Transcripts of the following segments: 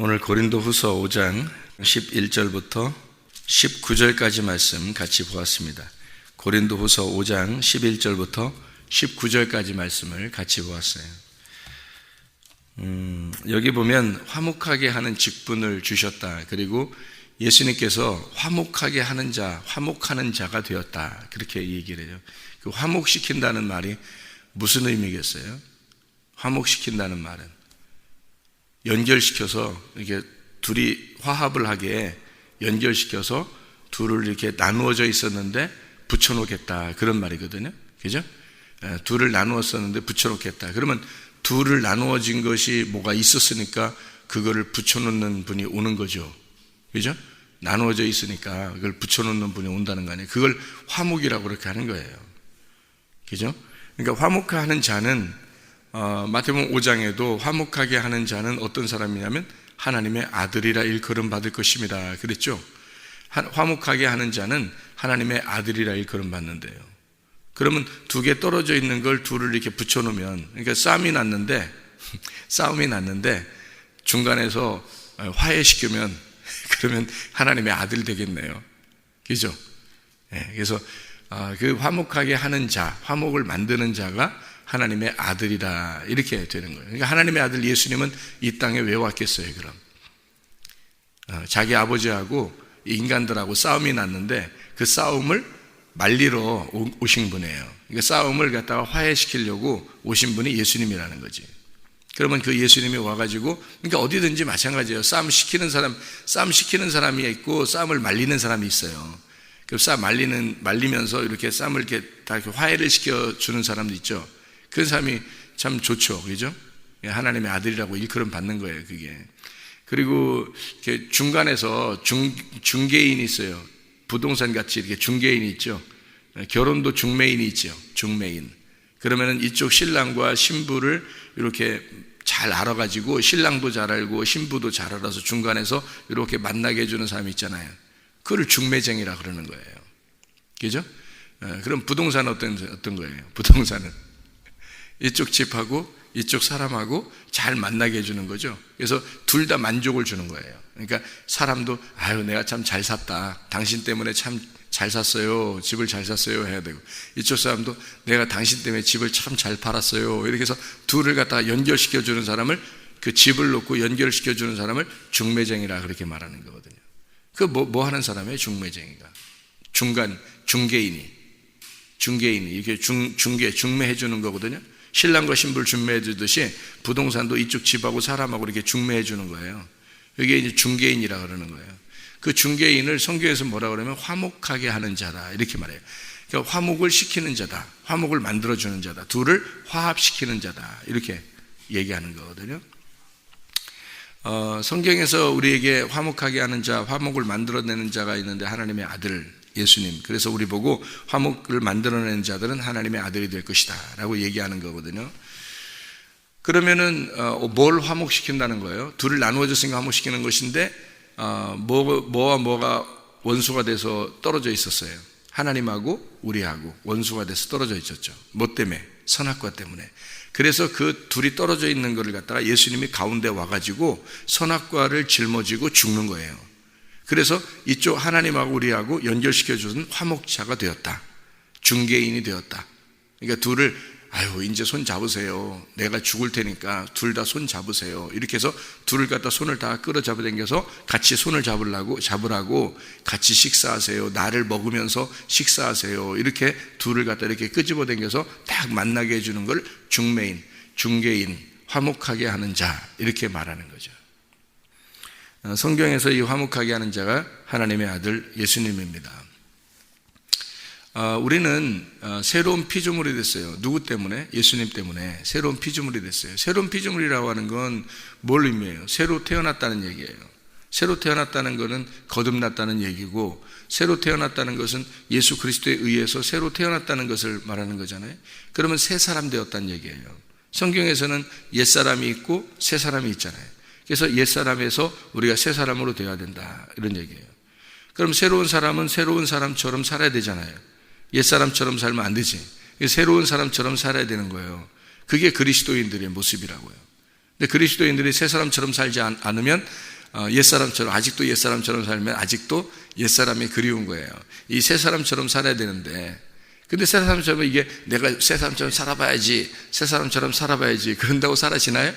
오늘 고린도후서 5장 11절부터 19절까지 말씀 같이 보았습니다. 고린도후서 5장 11절부터 19절까지 말씀을 같이 보았어요. 여기 보면 화목하게 하는 직분을 주셨다. 그리고 예수님께서 화목하게 하는 자, 화목하는 자가 되었다. 그렇게 얘기를 해요. 그 화목시킨다는 말이 무슨 의미겠어요? 화목시킨다는 말은 연결시켜서 이렇게 둘이 화합을 하게 연결시켜서 둘을 이렇게 나누어져 있었는데 붙여놓겠다, 그런 말이거든요. 그죠? 둘을 나누었었는데 붙여놓겠다. 그러면 둘을 나누어진 것이 뭐가 있었으니까 그거를 붙여놓는 분이 오는 거죠. 그죠? 나누어져 있으니까 그걸 붙여놓는 분이 온다는 거 아니에요. 그걸 화목이라고 그렇게 하는 거예요. 그죠? 그러니까 화목하는 자는 마태복음 5장에도 화목하게 하는 자는 어떤 사람이냐면 하나님의 아들이라 일컬음 받을 것입니다. 그랬죠? 화목하게 하는 자는 하나님의 아들이라 일컬음 받는데요. 그러면 두 개 떨어져 있는 걸 둘을 이렇게 붙여놓으면, 그러니까 싸움이 났는데 중간에서 화해시키면 그러면 하나님의 아들 되겠네요. 그죠? 그래서 그 화목하게 하는 자, 화목을 만드는 자가 하나님의 아들이다, 이렇게 되는 거예요. 그러니까 하나님의 아들 예수님은 이 땅에 왜 왔겠어요? 그럼 자기 아버지하고 인간들하고 싸움이 났는데 그 싸움을 말리러 오신 분이에요. 그러니까 싸움을 갖다가 화해시키려고 오신 분이 예수님이라는 거지. 그러면 그 예수님이 와가지고, 그러니까 어디든지 마찬가지예요. 싸움 시키는 사람이 있고 싸움을 말리는 사람이 있어요. 그 싸움 말리면서 이렇게 싸움을 이렇게 다 이렇게 화해를 시켜주는 사람도 있죠. 그 사람이 참 좋죠. 그죠? 하나님의 아들이라고 일컬음 받는 거예요, 그게. 그리고 이렇게 중간에서 중개인이 있어요. 부동산 같이 이렇게 중개인이 있죠. 결혼도 중매인이 있죠. 중매인. 그러면은 이쪽 신랑과 신부를 이렇게 잘 알아가지고, 신랑도 잘 알고 신부도 잘 알아서 중간에서 이렇게 만나게 해주는 사람이 있잖아요. 그걸 중매쟁이라 그러는 거예요. 그죠? 그럼 부동산은 어떤 거예요? 부동산은 이쪽 집하고 이쪽 사람하고 잘 만나게 해주는 거죠. 그래서 둘 다 만족을 주는 거예요. 그러니까 사람도 아유, 내가 참 잘 샀다, 당신 때문에 참 잘 샀어요, 집을 잘 샀어요 해야 되고, 이쪽 사람도 내가 당신 때문에 집을 참 잘 팔았어요, 이렇게 해서 둘을 갖다가 연결시켜주는 사람을, 그 집을 놓고 연결시켜주는 사람을 중매쟁이라 그렇게 말하는 거거든요. 그 뭐 하는 사람이에요? 중매쟁이가. 중개인이 이렇게 중매해 주는 거거든요. 신랑과 신부를 중매해 주듯이 부동산도 이쪽 집하고 사람하고 이렇게 중매해 주는 거예요. 이게 이제 중개인이라 그러는 거예요. 그 중개인을 성경에서 뭐라 그러면 화목하게 하는 자다, 이렇게 말해요. 그러니까 화목을 시키는 자다, 화목을 만들어 주는 자다, 둘을 화합시키는 자다, 이렇게 얘기하는 거거든요. 성경에서 우리에게 화목하게 하는 자, 화목을 만들어내는 자가 있는데 하나님의 아들 예수님. 그래서 우리 보고 화목을 만들어내는 자들은 하나님의 아들이 될 것이다 라고 얘기하는 거거든요. 그러면은 뭘 화목시킨다는 거예요? 둘을 나누어졌으니까 화목시키는 것인데, 뭐와 뭐가 원수가 돼서 떨어져 있었어요? 하나님하고 우리하고 원수가 돼서 떨어져 있었죠. 뭐 때문에? 선악과 때문에. 그래서 그 둘이 떨어져 있는 것을 갖다가 예수님이 가운데 와가지고 선악과를 짊어지고 죽는 거예요. 그래서 이쪽 하나님하고 우리하고 연결시켜주는 화목자가 되었다, 중개인이 되었다. 그러니까 둘을 아유, 이제 손 잡으세요, 내가 죽을 테니까 둘 다 손 잡으세요, 이렇게 해서 둘을 갖다 손을 다 끌어잡아 당겨서 같이 손을 잡으라고 같이 식사하세요, 나를 먹으면서 식사하세요, 이렇게 둘을 갖다 이렇게 끄집어 당겨서 딱 만나게 해주는 걸 중개인, 화목하게 하는 자, 이렇게 말하는 거죠. 성경에서 이 화목하게 하는 자가 하나님의 아들 예수님입니다. 우리는 새로운 피조물이 됐어요. 누구 때문에? 예수님 때문에 새로운 피조물이 됐어요. 새로운 피조물이라고 하는 건 뭘 의미해요? 새로 태어났다는 얘기예요. 새로 태어났다는 것은 거듭났다는 얘기고, 새로 태어났다는 것은 예수 그리스도에 의해서 새로 태어났다는 것을 말하는 거잖아요. 그러면 새 사람 되었다는 얘기예요. 성경에서는 옛사람이 있고 새 사람이 있잖아요. 그래서 옛사람에서 우리가 새 사람으로 되어야 된다, 이런 얘기예요. 그럼 새로운 사람은 새로운 사람처럼 살아야 되잖아요. 옛사람처럼 살면 안 되지. 새로운 사람처럼 살아야 되는 거예요. 그게 그리스도인들의 모습이라고요. 근데 그리스도인들이 새 사람처럼 살지 않으면 옛사람처럼, 아직도 옛사람처럼 살면 아직도 옛사람이 그리운 거예요. 이 새사람처럼 살아야 되는데, 근데 새사람처럼 이게 내가 새사람처럼 살아봐야지, 새사람처럼 살아봐야지, 그런다고 살아지나요?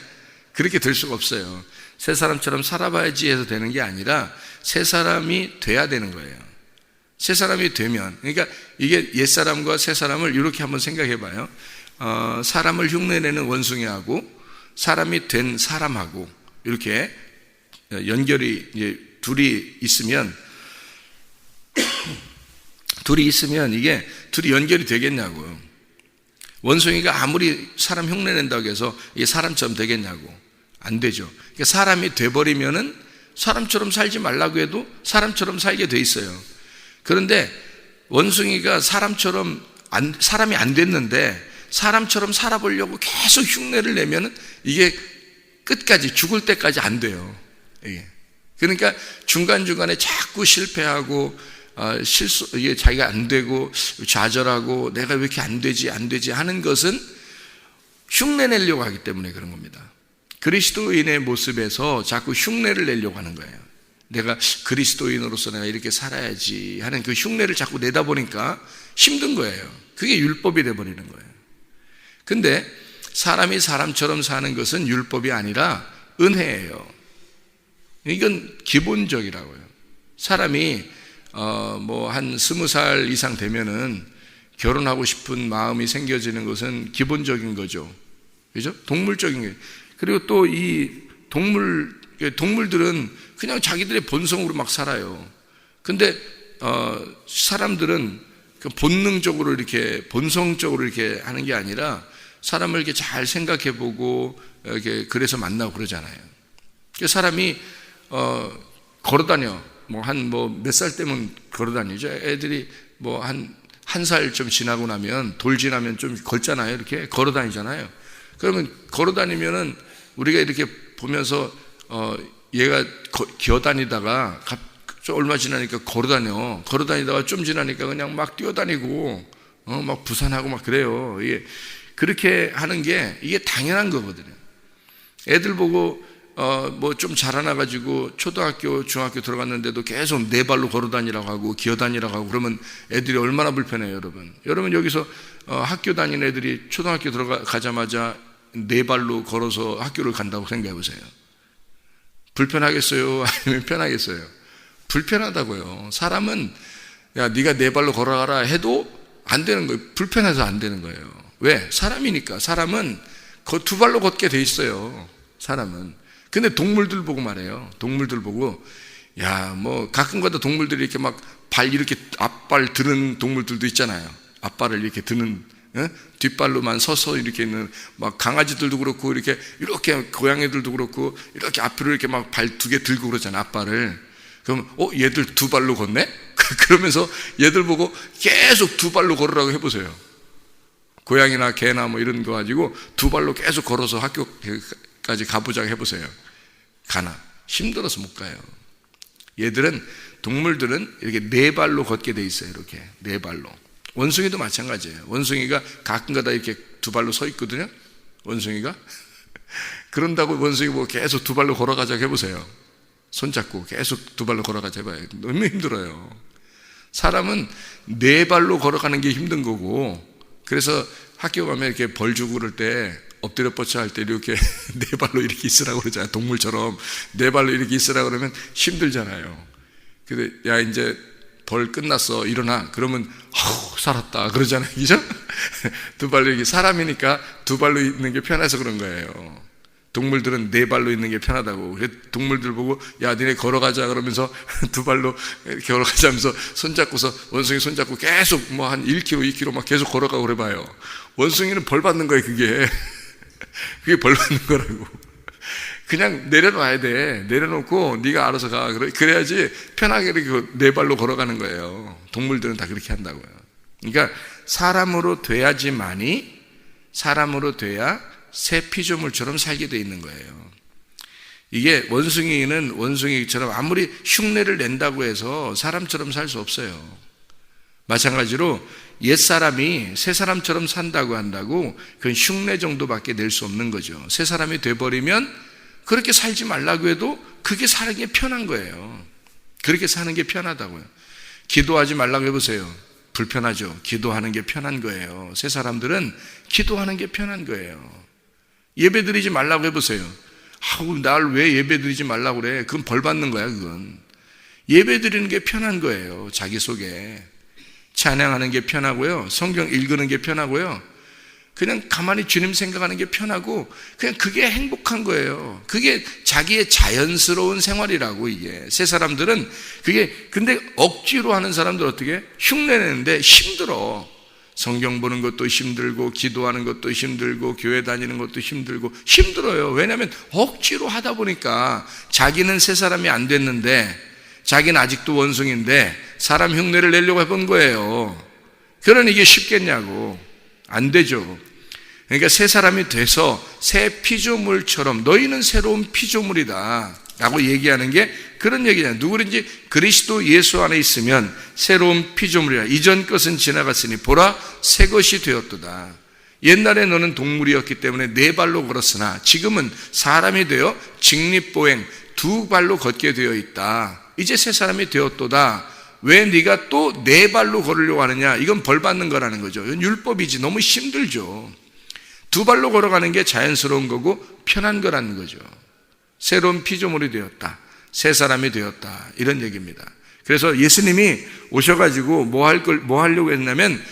그렇게 될 수가 없어요. 새사람처럼 살아봐야지 해서 되는 게 아니라 새사람이 돼야 되는 거예요. 새사람이 되면, 그러니까 이게 옛사람과 새사람을 이렇게 한번 생각해 봐요. 사람을 흉내내는 원숭이하고 사람이 된 사람하고 이렇게 연결이, 이제 둘이 있으면 이게 둘이 연결이 되겠냐고요. 원숭이가 아무리 사람 흉내낸다고 해서 이게 사람처럼 되겠냐고. 안 되죠. 그러니까 사람이 돼버리면은 사람처럼 살지 말라고 해도 사람처럼 살게 돼 있어요. 그런데 원숭이가 사람이 안 됐는데 사람처럼 살아보려고 계속 흉내를 내면은 이게 끝까지, 죽을 때까지 안 돼요. 이게. 그러니까 중간중간에 자꾸 실패하고, 이게 자기가 안 되고, 좌절하고, 내가 왜 이렇게 안 되지 하는 것은 흉내 내려고 하기 때문에 그런 겁니다. 그리스도인의 모습에서 자꾸 흉내를 내려고 하는 거예요. 내가 그리스도인으로서 내가 이렇게 살아야지 하는 그 흉내를 자꾸 내다 보니까 힘든 거예요. 그게 율법이 돼버리는 거예요. 근데 사람이 사람처럼 사는 것은 율법이 아니라 은혜예요. 이건 기본적이라고요. 사람이 뭐 한 20살 이상 되면은 결혼하고 싶은 마음이 생겨지는 것은 기본적인 거죠. 그죠? 동물적인 게. 그리고 또 이 동물들은 그냥 자기들의 본성으로 막 살아요. 근데 사람들은 본능적으로 이렇게, 본성적으로 이렇게 하는 게 아니라 사람을 이렇게 잘 생각해 보고 이렇게, 그래서 만나고 그러잖아요. 사람이 걸어 다녀. 몇 살 때면 걸어 다니죠. 애들이 한 살 좀 지나고 나면, 돌 지나면 좀 걷잖아요. 이렇게 걸어 다니잖아요. 그러면 걸어 다니면은 우리가 이렇게 보면서 얘가 기어 다니다가 얼마 지나니까 걸어 다니다가 좀 지나니까 그냥 막 뛰어다니고 막 부산하고 막 그래요. 이게 그렇게 하는 게 이게 당연한 거거든요. 애들 보고 뭐 좀 자라나가지고 초등학교, 중학교 들어갔는데도 계속 네 발로 걸어 다니라고 하고 기어 다니라고 하고 그러면 애들이 얼마나 불편해요, 여러분. 여러분 여기서 학교 다니는 애들이 초등학교 들어가자마자 네 발로 걸어서 학교를 간다고 생각해 보세요. 불편하겠어요? 아니면 편하겠어요? 불편하다고요. 사람은 야, 네가 네 발로 걸어가라 해도 안 되는 거예요. 불편해서 안 되는 거예요. 왜? 사람이니까. 사람은 두 발로 걷게 돼 있어요. 사람은. 근데 동물들 보고 말해요. 동물들 보고, 야, 뭐 가끔가다 동물들이 이렇게 막 이렇게 앞발 드는 동물들도 있잖아요. 앞발을 이렇게 드는, 뒷발로만 서서 이렇게 있는 막 강아지들도 그렇고 이렇게 고양이들도 그렇고 이렇게 앞으로 이렇게 막 발 두 개 들고 그러잖아요. 앞발을. 그러면 얘들 두 발로 걷네? 그러면서 얘들 보고 계속 두 발로 걸으라고 해보세요. 고양이나 개나 뭐 이런 거 가지고 두 발로 계속 걸어서 학교까지 가보자고 해보세요. 가나? 힘들어서 못 가요. 동물들은 이렇게 네 발로 걷게 돼 있어요. 이렇게 네 발로. 원숭이도 마찬가지예요. 원숭이가 가끔가다 이렇게 두 발로 서 있거든요. 원숭이가. 그런다고 원숭이 보고 계속 두 발로 걸어가자고 해보세요. 손잡고 계속 두 발로 걸어가자 해봐요. 너무 힘들어요. 사람은 네 발로 걸어가는 게 힘든 거고, 그래서 학교 가면 이렇게 벌 주고 그럴 때 엎드려 뻗쳐 할 때 이렇게 네 발로 이렇게 있으라고 그러잖아요. 동물처럼 네 발로 이렇게 있으라고 그러면 힘들잖아요. 근데 야, 이제 벌 끝났어, 일어나. 그러면 살았다 그러잖아요. 그죠? 두 발로 이렇게, 사람이니까 두 발로 있는 게 편해서 그런 거예요. 동물들은 네 발로 있는 게 편하다고. 동물들 보고 야, 니네 걸어가자 그러면서 두 발로 걸어가자면서 손잡고서, 원숭이 손잡고 계속 뭐 한 1km, 2km 막 계속 걸어가고 그래봐요. 원숭이는 벌 받는 거예요. 그게 벌 받는 거라고. 그냥 내려놔야 돼. 내려놓고 네가 알아서 가. 그래야지 편하게 이렇게 네 발로 걸어가는 거예요. 동물들은 다 그렇게 한다고요. 그러니까 사람으로 돼야지만이, 사람으로 돼야 새 피조물처럼 살게 돼 있는 거예요. 이게 원숭이는 원숭이처럼 아무리 흉내를 낸다고 해서 사람처럼 살 수 없어요. 마찬가지로 옛사람이 새사람처럼 산다고 한다고 그건 흉내 정도밖에 낼 수 없는 거죠. 새사람이 돼버리면 그렇게 살지 말라고 해도 그게 사는 게 편한 거예요. 그렇게 사는 게 편하다고요. 기도하지 말라고 해보세요. 불편하죠. 기도하는 게 편한 거예요. 새 사람들은 기도하는 게 편한 거예요. 예배 드리지 말라고 해보세요. 날 왜 예배 드리지 말라고 그래? 그건 벌 받는 거야, 그건. 예배 드리는 게 편한 거예요. 자기 속에. 찬양하는 게 편하고요. 성경 읽는 게 편하고요. 그냥 가만히 주님 생각하는 게 편하고 그냥 그게 행복한 거예요. 그게 자기의 자연스러운 생활이라고. 이게 새 사람들은 그게, 근데 억지로 하는 사람들 어떻게 흉내내는데 힘들어. 성경 보는 것도 힘들고 기도하는 것도 힘들고 교회 다니는 것도 힘들어요. 왜냐하면 억지로 하다 보니까 자기는 새 사람이 안 됐는데, 자기는 아직도 원숭인데 사람 흉내를 내려고 해본 거예요. 그러니 이게 쉽겠냐고. 안 되죠. 그러니까 새 사람이 돼서 새 피조물처럼 너희는 새로운 피조물이다 라고 얘기하는 게 그런 얘기잖아요. 누구든지 그리스도 예수 안에 있으면 새로운 피조물이라. 이전 것은 지나갔으니 보라 새 것이 되었도다. 옛날에 너는 동물이었기 때문에 네 발로 걸었으나 지금은 사람이 되어 직립보행 두 발로 걷게 되어 있다. 이제 새 사람이 되었도다. 왜 네가 또 네 발로 걸으려고 하느냐? 이건 벌 받는 거라는 거죠. 이건 율법이지. 너무 힘들죠. 두 발로 걸어가는 게 자연스러운 거고 편한 거라는 거죠. 새로운 피조물이 되었다. 새 사람이 되었다. 이런 얘기입니다. 그래서 예수님이 오셔가지고 뭐 하려고 했냐면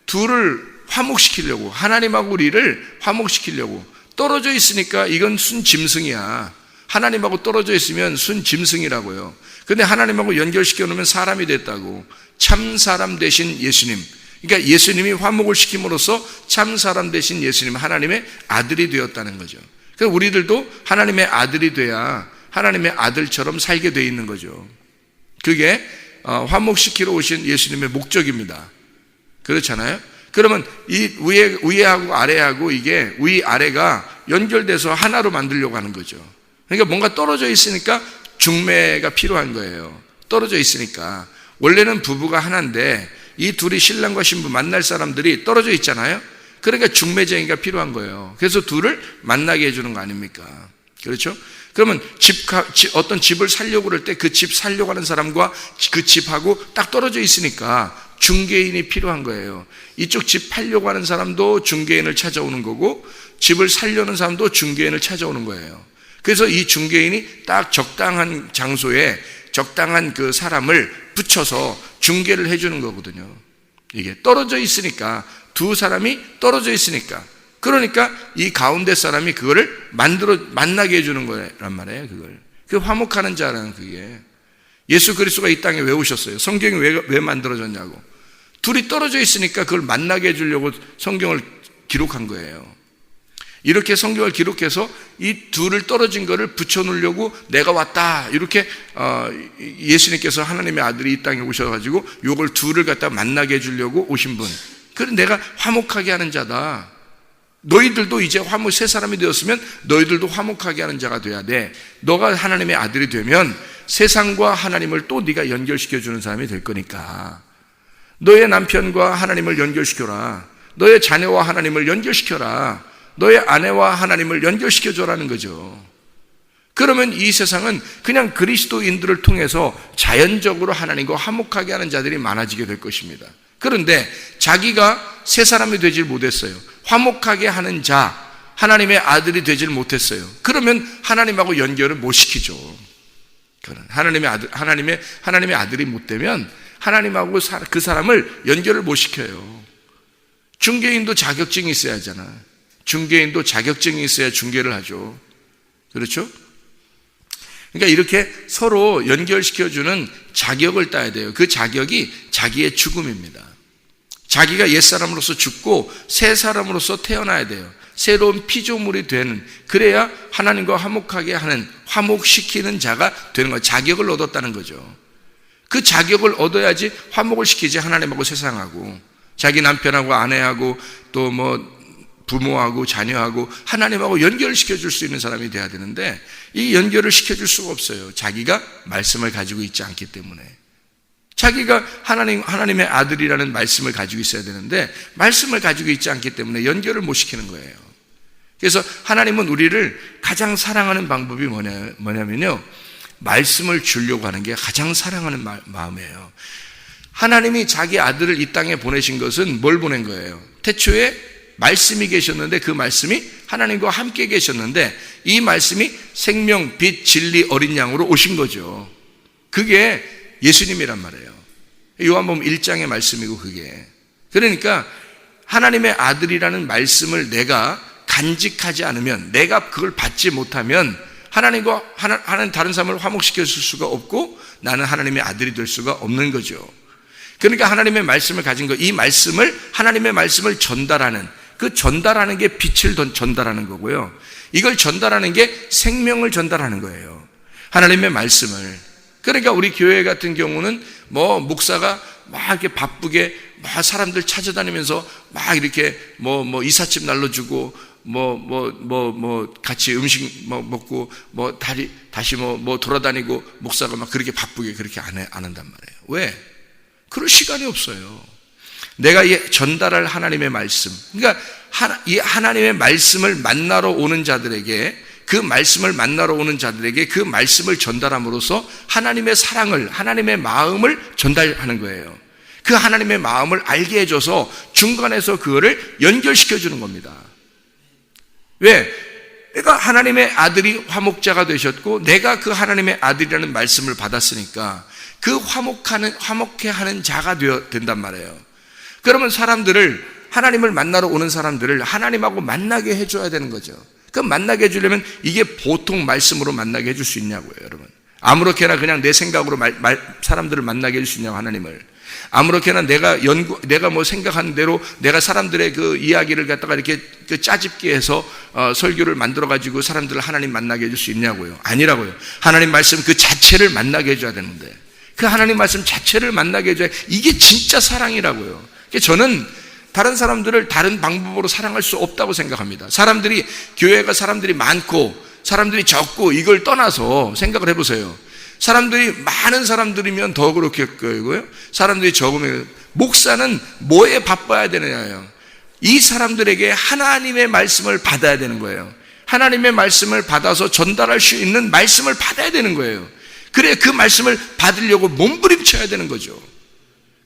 둘을 화목시키려고, 하나님하고 우리를 화목시키려고. 떨어져 있으니까 이건 순짐승이야. 하나님하고 떨어져 있으면 순짐승이라고요. 근데 하나님하고 연결시켜 놓으면 사람이 됐다고. 참 사람 되신 예수님. 그러니까 예수님이 화목을 시킴으로써 참 사람 되신 예수님, 하나님의 아들이 되었다는 거죠. 그래서 우리들도 하나님의 아들이 돼야 하나님의 아들처럼 살게 돼 있는 거죠. 그게 화목시키러 오신 예수님의 목적입니다. 그렇잖아요? 그러면 이 위에하고 아래하고 이게 위 아래가 연결돼서 하나로 만들려고 하는 거죠. 그러니까 뭔가 떨어져 있으니까 중매가 필요한 거예요. 떨어져 있으니까. 원래는 부부가 하나인데 이 둘이 신랑과 신부 만날 사람들이 떨어져 있잖아요. 그러니까 중매쟁이가 필요한 거예요. 그래서 둘을 만나게 해주는 거 아닙니까? 그렇죠? 그러면 어떤 집을 살려고 그럴 때 그 집 살려고 하는 사람과 그 집하고 딱 떨어져 있으니까 중개인이 필요한 거예요. 이쪽 집 팔려고 하는 사람도 중개인을 찾아오는 거고 집을 살려는 사람도 중개인을 찾아오는 거예요. 그래서 이 중개인이 딱 적당한 장소에 적당한 그 사람을 붙여서 중개를 해주는 거거든요. 이게 떨어져 있으니까, 두 사람이 떨어져 있으니까. 그러니까 이 가운데 사람이 그거를 만나게 해주는 거란 말이에요. 그걸. 그 화목하는 자라는 그게. 예수 그리스도가 이 땅에 왜 오셨어요? 성경이 왜 만들어졌냐고. 둘이 떨어져 있으니까 그걸 만나게 해주려고 성경을 기록한 거예요. 이렇게 성경을 기록해서 이 둘을 떨어진 거를 붙여놓으려고 내가 왔다. 이렇게 예수님께서 하나님의 아들이 이 땅에 오셔가지고 요걸 둘을 갖다 만나게 해주려고 오신 분. 그래서 내가 화목하게 하는 자다. 너희들도 이제 새 사람이 되었으면 너희들도 화목하게 하는 자가 돼야 돼. 너가 하나님의 아들이 되면 세상과 하나님을 또 네가 연결시켜주는 사람이 될 거니까. 너의 남편과 하나님을 연결시켜라. 너의 자녀와 하나님을 연결시켜라. 너의 아내와 하나님을 연결시켜줘라는 거죠. 그러면 이 세상은 그냥 그리스도인들을 통해서 자연적으로 하나님과 화목하게 하는 자들이 많아지게 될 것입니다. 그런데 자기가 새 사람이 되질 못했어요. 화목하게 하는 자, 하나님의 아들이 되질 못했어요. 그러면 하나님하고 연결을 못 시키죠. 하나님의 아들이 못 되면 하나님하고 그 사람을 연결을 못 시켜요. 중개인도 자격증이 있어야 하잖아. 중개인도 자격증이 있어야 중개를 하죠. 그렇죠? 그러니까 이렇게 서로 연결시켜주는 자격을 따야 돼요. 그 자격이 자기의 죽음입니다. 자기가 옛사람으로서 죽고 새 사람으로서 태어나야 돼요. 새로운 피조물이 되는, 그래야 하나님과 화목하게 하는, 화목시키는 자가 되는 거예요. 자격을 얻었다는 거죠. 그 자격을 얻어야지 화목을 시키지, 하나님하고 세상하고 자기 남편하고 아내하고 또 부모하고 자녀하고 하나님하고 연결을 시켜줄 수 있는 사람이 돼야 되는데 이 연결을 시켜줄 수가 없어요. 자기가 말씀을 가지고 있지 않기 때문에. 자기가 하나님의 아들이라는 말씀을 가지고 있어야 되는데 말씀을 가지고 있지 않기 때문에 연결을 못 시키는 거예요. 그래서 하나님은 우리를 가장 사랑하는 방법이 뭐냐면요, 말씀을 주려고 하는 게 가장 사랑하는 마음이에요. 하나님이 자기 아들을 이 땅에 보내신 것은 뭘 보낸 거예요? 태초에 말씀이 계셨는데 그 말씀이 하나님과 함께 계셨는데 이 말씀이 생명, 빛, 진리, 어린 양으로 오신 거죠. 그게 예수님이란 말이에요. 요한복음 1장의 말씀이고, 그게 그러니까 하나님의 아들이라는 말씀을 내가 간직하지 않으면, 내가 그걸 받지 못하면 하나님과 하나님 다른 사람을 화목시켜 줄 수가 없고 나는 하나님의 아들이 될 수가 없는 거죠. 그러니까 하나님의 말씀을 가진 거, 이 말씀을, 하나님의 말씀을 전달하는, 그 전달하는 게 빛을 전달하는 거고요, 이걸 전달하는 게 생명을 전달하는 거예요, 하나님의 말씀을. 그러니까 우리 교회 같은 경우는 뭐 목사가 막 이렇게 바쁘게 막 사람들 찾아다니면서 막 이렇게 뭐 이삿짐 날려주고 같이 음식 먹고 다시 돌아다니고, 목사가 막 그렇게 바쁘게 그렇게 안 한단 말이에요. 왜? 그럴 시간이 없어요. 내가 전달할 하나님의 말씀, 그러니까 이 하나님의 말씀을 만나러 오는 자들에게, 그 말씀을 만나러 오는 자들에게 그 말씀을 전달함으로써 하나님의 사랑을, 하나님의 마음을 전달하는 거예요. 그 하나님의 마음을 알게 해줘서 중간에서 그거를 연결시켜 주는 겁니다. 왜? 내가 하나님의 아들이 화목자가 되셨고 내가 그 하나님의 아들이라는 말씀을 받았으니까 그 화목해 하는 자가 된단 말이에요. 그러면 사람들을, 하나님을 만나러 오는 사람들을 하나님하고 만나게 해줘야 되는 거죠. 그럼 만나게 해주려면 이게 보통 말씀으로 만나게 해줄 수 있냐고요, 여러분. 아무렇게나 그냥 내 생각으로 사람들을 만나게 해줄 수 있냐고, 하나님을. 아무렇게나 내가 뭐 생각하는 대로 내가 사람들의 그 이야기를 갖다가 이렇게 짜집게 해서 설교를 만들어가지고 사람들을 하나님 만나게 해줄 수 있냐고요. 아니라고요. 하나님 말씀 그 자체를 만나게 해줘야 되는데, 그 하나님 말씀 자체를 만나게 해줘야, 이게 진짜 사랑이라고요. 저는 다른 사람들을 다른 방법으로 사랑할 수 없다고 생각합니다. 교회가 사람들이 많고 사람들이 적고 이걸 떠나서 생각을 해보세요. 사람들이 많은 사람들이면 더 그렇게 거고요, 사람들이 적으면, 목사는 뭐에 바빠야 되느냐요? 이 사람들에게 하나님의 말씀을 받아야 되는 거예요. 하나님의 말씀을 받아서 전달할 수 있는 말씀을 받아야 되는 거예요. 그래, 그 말씀을 받으려고 몸부림쳐야 되는 거죠.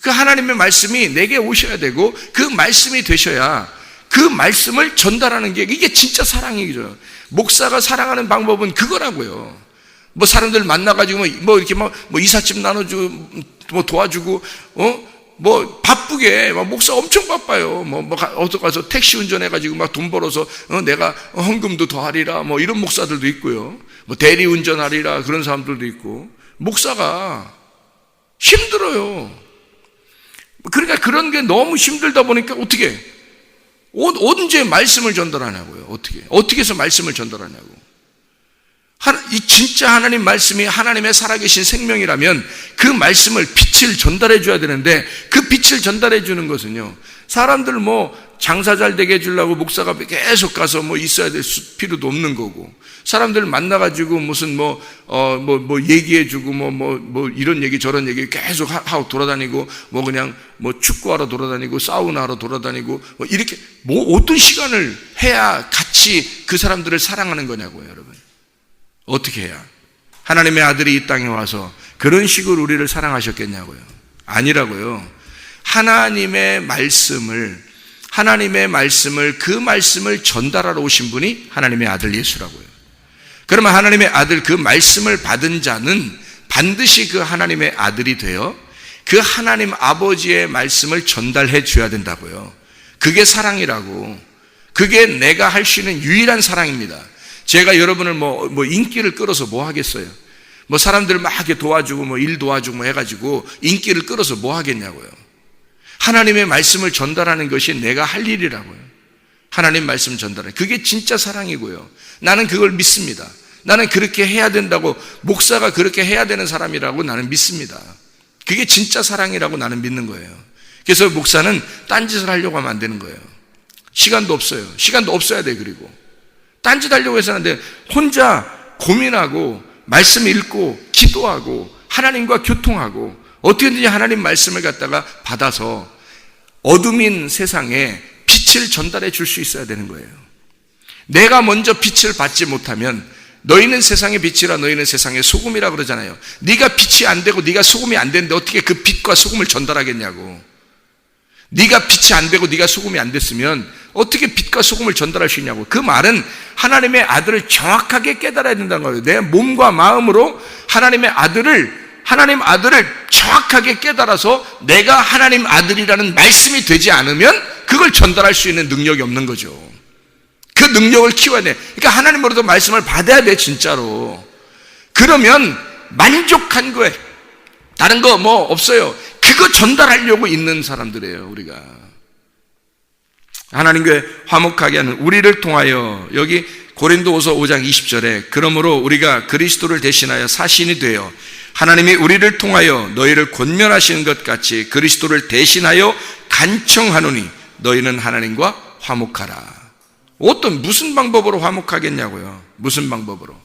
그 하나님의 말씀이 내게 오셔야 되고 그 말씀이 되셔야 그 말씀을 전달하는 게, 이게 진짜 사랑이죠. 목사가 사랑하는 방법은 그거라고요. 뭐 사람들 만나가지고 이렇게 이삿짐 나눠주고 도와주고 바쁘게 목사 엄청 바빠요. 어디 가서 택시 운전해가지고 막 돈 벌어서 내가 헌금도 더 하리라 이런 목사들도 있고요. 대리 운전하리라 그런 사람들도 있고. 목사가 힘들어요. 그러니까 그런 게 너무 힘들다 보니까 언제 말씀을 전달하냐고요. 어떻게 해서 말씀을 전달하냐고. 이 진짜 하나님 말씀이 하나님의 살아계신 생명이라면 그 말씀을, 빛을 전달해 줘야 되는데, 그 빛을 전달해 주는 것은요, 사람들 장사 잘 되게 해주려고 목사가 계속 가서 있어야 될 필요도 없는 거고, 사람들 만나가지고 무슨 얘기해 주고 이런 얘기 저런 얘기 계속 하고 돌아다니고 그냥 축구하러 돌아다니고 사우나하러 돌아다니고 이렇게 어떤 시간을 해야 같이 그 사람들을 사랑하는 거냐고요, 여러분. 어떻게 해야? 하나님의 아들이 이 땅에 와서 그런 식으로 우리를 사랑하셨겠냐고요. 아니라고요. 하나님의 말씀을 그 말씀을 전달하러 오신 분이 하나님의 아들 예수라고요. 그러면 하나님의 아들, 그 말씀을 받은 자는 반드시 그 하나님의 아들이 되어 그 하나님 아버지의 말씀을 전달해 줘야 된다고요. 그게 사랑이라고. 그게 내가 할 수 있는 유일한 사랑입니다. 제가 여러분을 인기를 끌어서 뭐 하겠어요? 사람들 막 이렇게 도와주고 일 도와주고 해가지고 인기를 끌어서 뭐 하겠냐고요. 하나님의 말씀을 전달하는 것이 내가 할 일이라고요. 하나님 말씀 전달하는, 그게 진짜 사랑이고요. 나는 그걸 믿습니다. 나는 그렇게 해야 된다고, 목사가 그렇게 해야 되는 사람이라고 나는 믿습니다. 그게 진짜 사랑이라고 나는 믿는 거예요. 그래서 목사는 딴짓을 하려고 하면 안 되는 거예요. 시간도 없어요. 시간도 없어야 돼. 그리고 딴짓 하려고 해서 하는데, 혼자 고민하고 말씀 읽고 기도하고 하나님과 교통하고 어떻게든지 하나님 말씀을 갖다가 받아서 어둠인 세상에 빛을 전달해 줄 수 있어야 되는 거예요. 내가 먼저 빛을 받지 못하면 너희는 세상의 빛이라 너희는 세상의 소금이라 그러잖아요. 네가 빛이 안 되고 네가 소금이 안 되는데 어떻게 그 빛과 소금을 전달하겠냐고. 네가 빛이 안 되고 네가 소금이 안 됐으면 어떻게 빛과 소금을 전달할 수 있냐고. 그 말은 하나님의 아들을 정확하게 깨달아야 된다는 거예요. 내 몸과 마음으로 하나님 아들을 정확하게 깨달아서 내가 하나님 아들이라는 말씀이 되지 않으면 그걸 전달할 수 있는 능력이 없는 거죠. 그 능력을 키워야 돼. 그러니까 하나님으로부터 말씀을 받아야 돼, 진짜로. 그러면 만족한 거예요. 다른 거 뭐 없어요. 그거 전달하려고 있는 사람들이에요, 우리가. 하나님께 화목하게 하는 우리를 통하여, 여기 고린도후서 5장 20절에 그러므로 우리가 그리스도를 대신하여 사신이 되어 하나님이 우리를 통하여 너희를 권면하시는 것 같이 그리스도를 대신하여 간청하노니 너희는 하나님과 화목하라. 무슨 방법으로 화목하겠냐고요. 무슨 방법으로.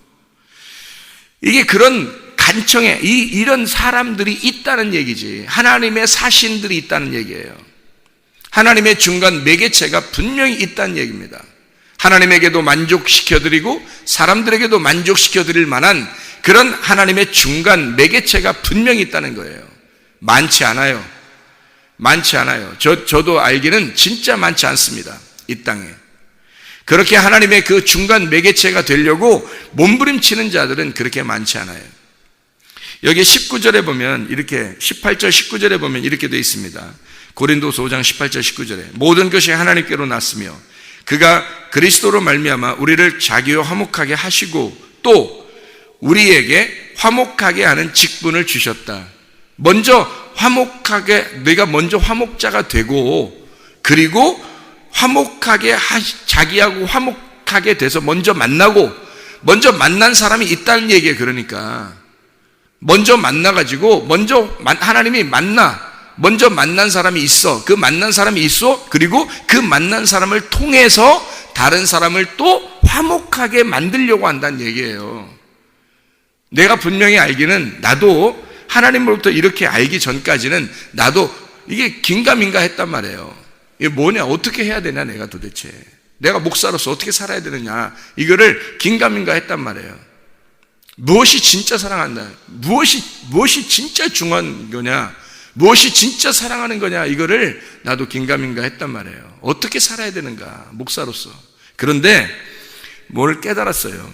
이게 그런 간청에 이런 사람들이 있다는 얘기지. 하나님의 사신들이 있다는 얘기예요. 하나님의 중간 매개체가 분명히 있다는 얘기입니다. 하나님에게도 만족시켜드리고 사람들에게도 만족시켜드릴 만한 그런 하나님의 중간 매개체가 분명히 있다는 거예요. 많지 않아요. 많지 않아요. 저도 알기는 진짜 많지 않습니다. 이 땅에. 그렇게 하나님의 그 중간 매개체가 되려고 몸부림치는 자들은 그렇게 많지 않아요. 여기 19절에 보면 이렇게 18절 19절에 보면 이렇게 되어 있습니다. 고린도서 5장 18절 19절에 모든 것이 하나님께로 났으며 그가 그리스도로 말미암아 우리를 자기와 화목하게 하시고 또 우리에게 화목하게 하는 직분을 주셨다. 내가 먼저 화목자가 되고 그리고 자기하고 화목하게 돼서 먼저 만난 사람이 있다는 얘기예요. 그러니까 먼저 만나가지고 하나님이 먼저 만난 사람이 있어. 그 만난 사람이 있어. 그리고 그 만난 사람을 통해서 다른 사람을 또 화목하게 만들려고 한다는 얘기예요. 내가 분명히 알기는 나도 하나님으로부터 이렇게 알기 전까지는 나도 이게 긴가민가 했단 말이에요. 이게 뭐냐, 어떻게 해야 되냐, 내가 도대체. 내가 목사로서 어떻게 살아야 되느냐, 이거를 긴가민가 했단 말이에요. 무엇이 진짜 사랑한다, 무엇이 진짜 중요한 거냐, 무엇이 진짜 사랑하는 거냐, 이거를 나도 긴가민가 했단 말이에요. 어떻게 살아야 되는가, 목사로서. 그런데 뭘 깨달았어요.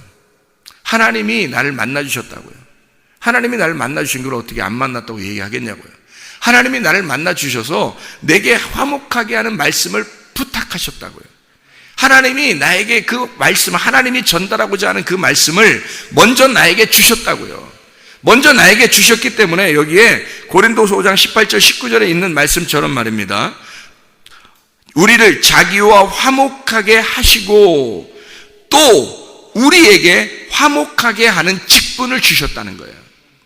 하나님이 나를 만나주셨다고요. 하나님이 나를 만나주신 걸 어떻게 안 만났다고 얘기하겠냐고요. 하나님이 나를 만나주셔서 내게 화목하게 하는 말씀을 부탁하셨다고요. 하나님이 나에게 그 말씀, 하나님이 전달하고자 하는 그 말씀을 먼저 나에게 주셨다고요. 먼저 나에게 주셨기 때문에 여기에 고린도서 5장 18절 19절에 있는 말씀처럼 말입니다. 우리를 자기와 화목하게 하시고 또 우리에게 화목하게 하는 직분을 주셨다는 거예요.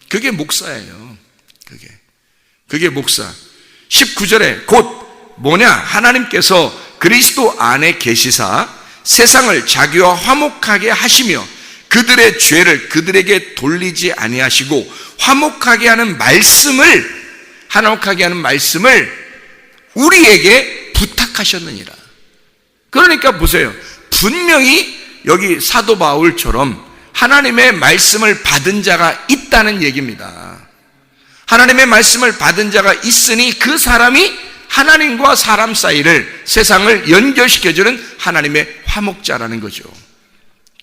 그게 목사예요. 그게 목사. 19절에 곧 뭐냐? 하나님께서 그리스도 안에 계시사 세상을 자기와 화목하게 하시며 그들의 죄를 그들에게 돌리지 아니하시고 화목하게 하는 말씀을 우리에게 부탁하셨느니라. 그러니까 보세요. 분명히 여기 사도 바울처럼 하나님의 말씀을 받은 자가 있다는 얘기입니다. 하나님의 말씀을 받은 자가 있으니 그 사람이 하나님과 사람 사이를, 세상을 연결시켜주는 하나님의 화목자라는 거죠.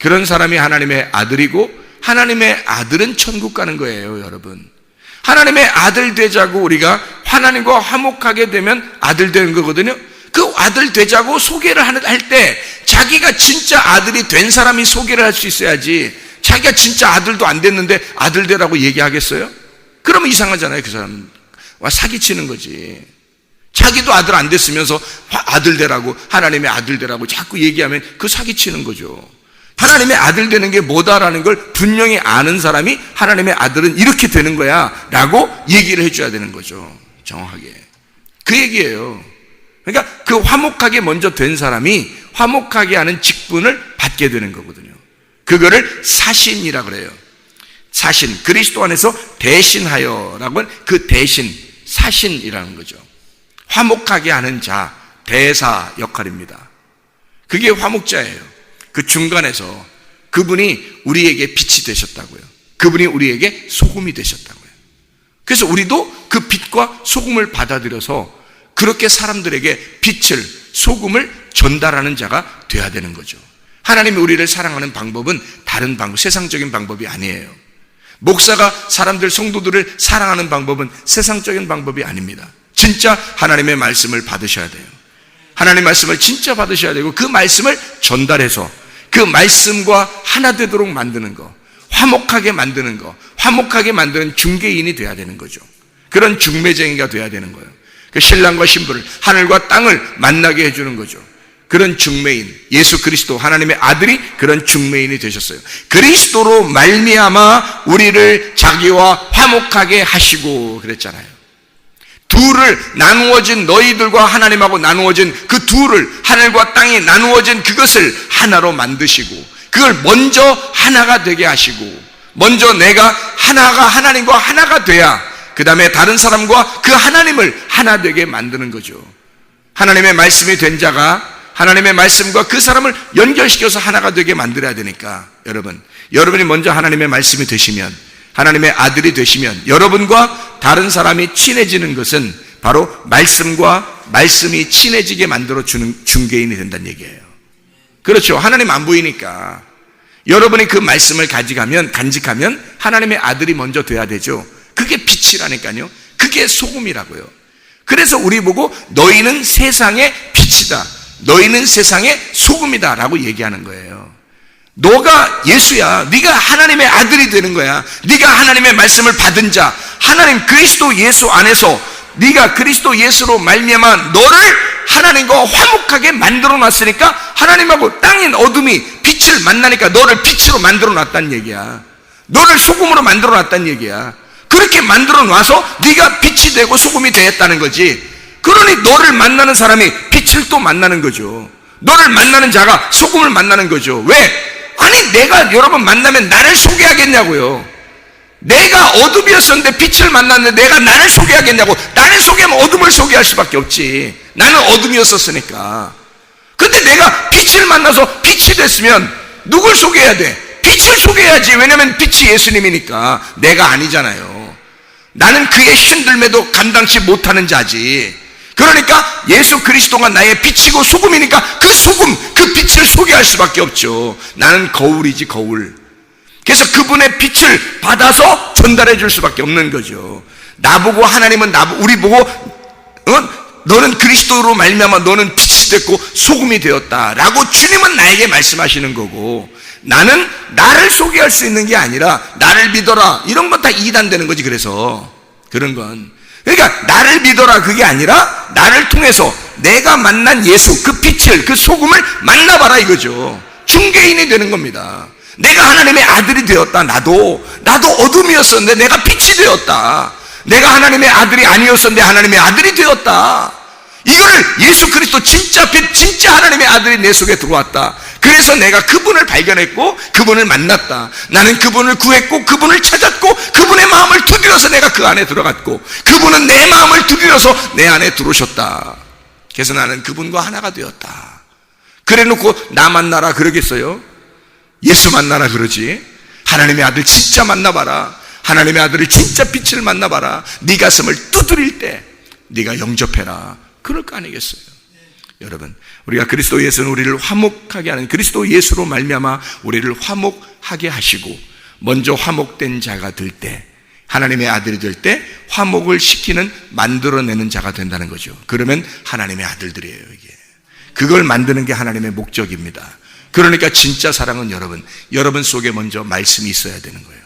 그런 사람이 하나님의 아들이고 하나님의 아들은 천국 가는 거예요, 여러분. 하나님의 아들 되자고 우리가 하나님과 화목하게 되면 아들 되는 거거든요. 그 아들 되자고 소개를 할 때 자기가 진짜 아들이 된 사람이 소개를 할 수 있어야지, 자기가 진짜 아들도 안 됐는데 아들 되라고 얘기하겠어요? 그러면 이상하잖아요. 그 사람은 사기치는 거지. 자기도 아들 안 됐으면서 아들 되라고, 하나님의 아들 되라고 자꾸 얘기하면 그 사기치는 거죠. 하나님의 아들 되는 게 뭐다라는 걸 분명히 아는 사람이 하나님의 아들은 이렇게 되는 거야 라고 얘기를 해줘야 되는 거죠. 정확하게. 그 얘기예요. 그러니까 그 화목하게 먼저 된 사람이 화목하게 하는 직분을 받게 되는 거거든요. 그거를 사신이라 그래요. 사신, 그리스도 안에서 대신하여라고 하는 그 대신, 사신이라는 거죠. 화목하게 하는 자, 대사 역할입니다. 그게 화목자예요. 그 중간에서 그분이 우리에게 빛이 되셨다고요. 그분이 우리에게 소금이 되셨다고요. 그래서 우리도 그 빛과 소금을 받아들여서 그렇게 사람들에게 빛을, 소금을 전달하는 자가 돼야 되는 거죠. 하나님이 우리를 사랑하는 방법은 다른 방법, 세상적인 방법이 아니에요. 목사가 사람들, 성도들을 사랑하는 방법은 세상적인 방법이 아닙니다. 진짜 하나님의 말씀을 받으셔야 돼요. 하나님의 말씀을 진짜 받으셔야 되고 그 말씀을 전달해서 그 말씀과 하나 되도록 만드는 거, 화목하게 만드는 거, 화목하게 만드는 중개인이 돼야 되는 거죠. 그런 중매쟁이가 돼야 되는 거예요. 그 신랑과 신부를, 하늘과 땅을 만나게 해주는 거죠. 그런 중매인, 예수 그리스도 하나님의 아들이 그런 중매인이 되셨어요. 그리스도로 말미암아 우리를 자기와 화목하게 하시고 그랬잖아요. 둘을 나누어진 너희들과 하나님하고 나누어진 그 둘을, 하늘과 땅이 나누어진 그것을 하나로 만드시고 그걸 먼저 하나가 되게 하시고, 먼저 내가 하나가 하나님과 하나가 돼야 그 다음에 다른 사람과 그 하나님을 하나 되게 만드는 거죠. 하나님의 말씀이 된 자가 하나님의 말씀과 그 사람을 연결시켜서 하나가 되게 만들어야 되니까 여러분이 먼저 하나님의 말씀이 되시면, 하나님의 아들이 되시면 여러분과 다른 사람이 친해지는 것은 바로 말씀과 말씀이 친해지게 만들어주는 중개인이 된다는 얘기예요. 그렇죠. 하나님 안 보이니까 여러분이 그 말씀을 간직하면 하나님의 아들이 먼저 돼야 되죠. 그게 빛이라니까요. 그게 소금이라고요. 그래서 우리 보고 너희는 세상의 빛이다, 너희는 세상의 소금이다 라고 얘기하는 거예요. 너가 예수야. 네가 하나님의 아들이 되는 거야. 네가 하나님의 말씀을 받은 자, 하나님 그리스도 예수 안에서 네가 그리스도 예수로 말미암아 너를 하나님과 화목하게 만들어 놨으니까 하나님하고 땅인 어둠이 빛을 만나니까 너를 빛으로 만들어 놨다는 얘기야. 너를 소금으로 만들어 놨다는 얘기야. 그렇게 만들어 놔서 네가 빛이 되고 소금이 되었다는 거지. 그러니 너를 만나는 사람이 빛을 또 만나는 거죠. 너를 만나는 자가 소금을 만나는 거죠. 왜? 아니 내가 여러분 만나면 나를 소개하겠냐고요. 내가 어둠이었었는데 빛을 만났는데 내가 나를 소개하겠냐고. 나를 소개하면 어둠을 소개할 수밖에 없지. 나는 어둠이었었으니까. 근데 내가 빛을 만나서 빛이 됐으면 누굴 소개해야 돼? 빛을 소개해야지. 왜냐면 빛이 예수님이니까. 내가 아니잖아요. 나는 그의 신들매도 감당치 못하는 자지. 그러니까 예수 그리스도가 나의 빛이고 소금이니까 그 소금, 그 빛을 소개할 수밖에 없죠. 나는 거울이지, 거울. 그래서 그분의 빛을 받아서 전달해 줄 수밖에 없는 거죠. 나보고 하나님은 우리 보고 너는 그리스도로 말미암아 너는 빛이 됐고 소금이 되었다 라고 주님은 나에게 말씀하시는 거고, 나는 나를 소개할 수 있는 게 아니라 나를 믿어라 이런 건 다 이단되는 거지. 그래서 그런 건, 그러니까 나를 믿어라 그게 아니라 나를 통해서 내가 만난 예수, 그 빛을, 그 소금을 만나봐라 이거죠. 중개인이 되는 겁니다. 내가 하나님의 아들이 되었다. 나도 어둠이었었는데 내가 빛이 되었다. 내가 하나님의 아들이 아니었었는데 하나님의 아들이 되었다. 이거를 예수 그리스도 진짜 빛, 진짜 하나님의 아들이 내 속에 들어왔다. 그래서 내가 그분을 발견했고 그분을 만났다. 나는 그분을 구했고 그분을 찾았고 그분의 마음을 두드려서 내가 그 안에 들어갔고 그분은 내 마음을 두드려서 내 안에 들어오셨다. 그래서 나는 그분과 하나가 되었다. 그래 놓고 나 만나라 그러겠어요? 예수 만나라 그러지. 하나님의 아들 진짜 만나봐라. 하나님의 아들을 진짜 빛을 만나봐라. 네 가슴을 두드릴 때 네가 영접해라. 그럴 거 아니겠어요? 여러분, 우리가 그리스도 예수는 우리를 화목하게 하는, 그리스도 예수로 말미암아 우리를 화목하게 하시고 먼저 화목된 자가 될 때, 하나님의 아들이 될 때 화목을 시키는, 만들어내는 자가 된다는 거죠. 그러면 하나님의 아들들이에요. 이게 그걸 만드는 게 하나님의 목적입니다. 그러니까 진짜 사랑은 여러분 속에 먼저 말씀이 있어야 되는 거예요.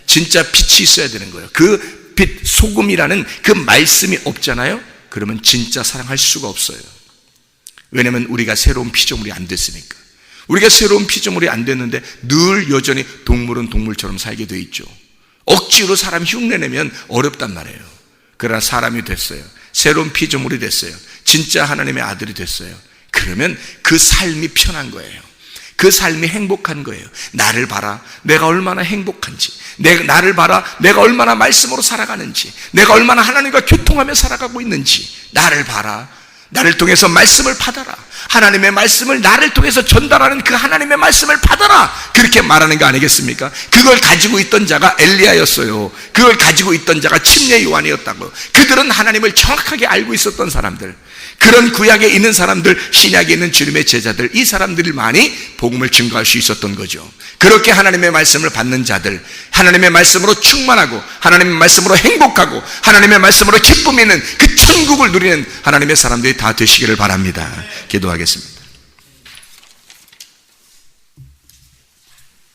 진짜 빛이 있어야 되는 거예요. 그 빛, 소금이라는 그 말씀이 없잖아요. 그러면 진짜 사랑할 수가 없어요. 왜냐하면 우리가 새로운 피조물이 안 됐으니까. 우리가 새로운 피조물이 안 됐는데 늘 여전히 동물은 동물처럼 살게 돼 있죠. 억지로 사람 흉내내면 어렵단 말이에요. 그러나 사람이 됐어요. 새로운 피조물이 됐어요. 진짜 하나님의 아들이 됐어요. 그러면 그 삶이 편한 거예요. 그 삶이 행복한 거예요. 나를 봐라, 내가 얼마나 행복한지. 나를 봐라, 내가 얼마나 말씀으로 살아가는지. 내가 얼마나 하나님과 교통하며 살아가고 있는지. 나를 봐라, 나를 통해서 말씀을 받아라. 하나님의 말씀을 나를 통해서 전달하는 그 하나님의 말씀을 받아라, 그렇게 말하는 거 아니겠습니까? 그걸 가지고 있던 자가 엘리야였어요. 그걸 가지고 있던 자가 침례 요한이었다고. 그들은 하나님을 정확하게 알고 있었던 사람들, 그런 구약에 있는 사람들, 신약에 있는 주님의 제자들, 이 사람들만이 복음을 증거할 수 있었던 거죠. 그렇게 하나님의 말씀을 받는 자들, 하나님의 말씀으로 충만하고 하나님의 말씀으로 행복하고 하나님의 말씀으로 기쁨이 있는 그 천국을 누리는 하나님의 사람들이 다 되시기를 바랍니다. 기도하겠습니다.